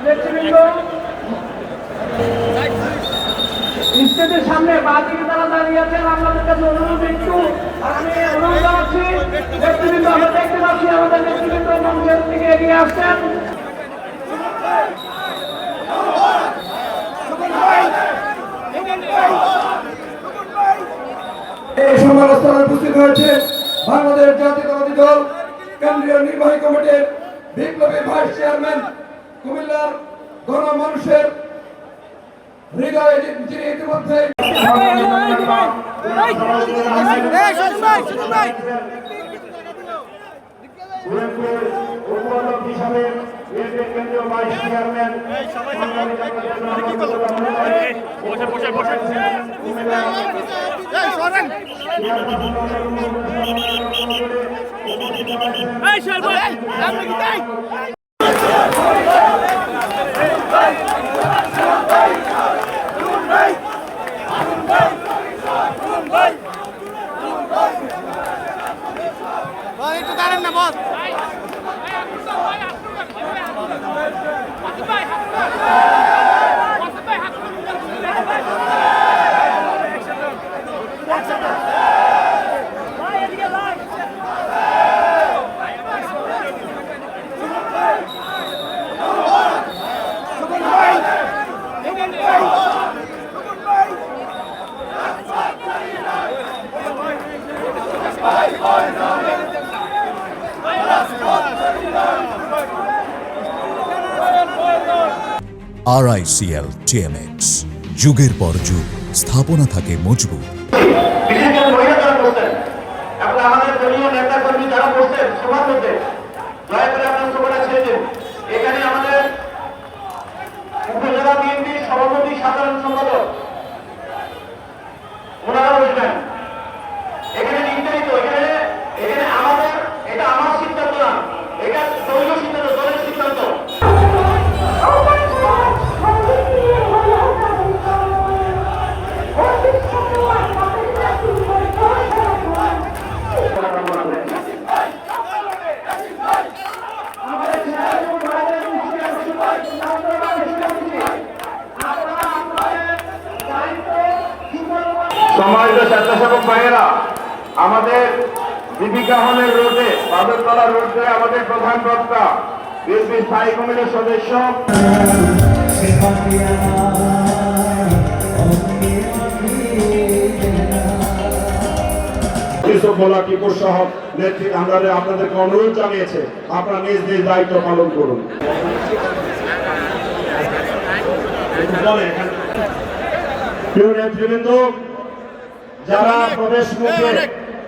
নেতৃবৃন্দ স্টেজের সামনে বাদিকে তারা দাঁড়িয়ে আছেন। আপনাদের কাছে অনুরোধ একটু আমি অনুরোধ জানাচ্ছি, নেতৃবৃন্দ আমরা দেখতে পাচ্ছি আমাদের নেতৃবৃন্দ মঞ্চের দিকে এগিয়ে আসছেন। এই সমালোচনায় উপস্থিত হয়েছে বাংলাদেশ জাতীয়তাবাদী দল কেন্দ্রীয় নির্বাহী কমিটির বিপ্লবী ভাইস চেয়ারম্যান, কুমিল্লার গণমানুষের হৃদয়ে যিনি ইতিমধ্যে কেন্দ্রীয় ভাইস চেয়ারম্যান একটু দাঁড়ান না বস। RICL TMX যুগের পর যুগ স্থাপনা থাকে মজবুত। আমাদের দলীয় নেতা কর্মী যারা বলছেন সবার মধ্যে দয়া করে আপনার সবাই ছেড়ে দিন। এখানে আমাদের উপজেলা বিএনপির সভাপতি সাধারণ সম্পাদক ওনারা বলবেন। এখানে নির্ধারিত এখানে আমাদের এটা আমার সিদ্ধান্ত না, এটা দলীয় সিদ্ধান্ত, দলের সিদ্ধান্ত। সম্মানিত স্বেচ্ছাসেবক ভাইয়েরা, আমাদের দীপিকা হলের রোডে বাদরতলা রোড ধরে আমাদের প্রধান বক্তা বিএনপি স্থায়ী কমিটির সদস্য টিপুর সহ নেতৃত্ব আপনাদেরকে অনুরোধ জানিয়েছে আপনারা নিজ নিজ দায়িত্ব পালন করুন। প্রিয় নেতৃবৃন্দ, যারা প্রবেশ মুখে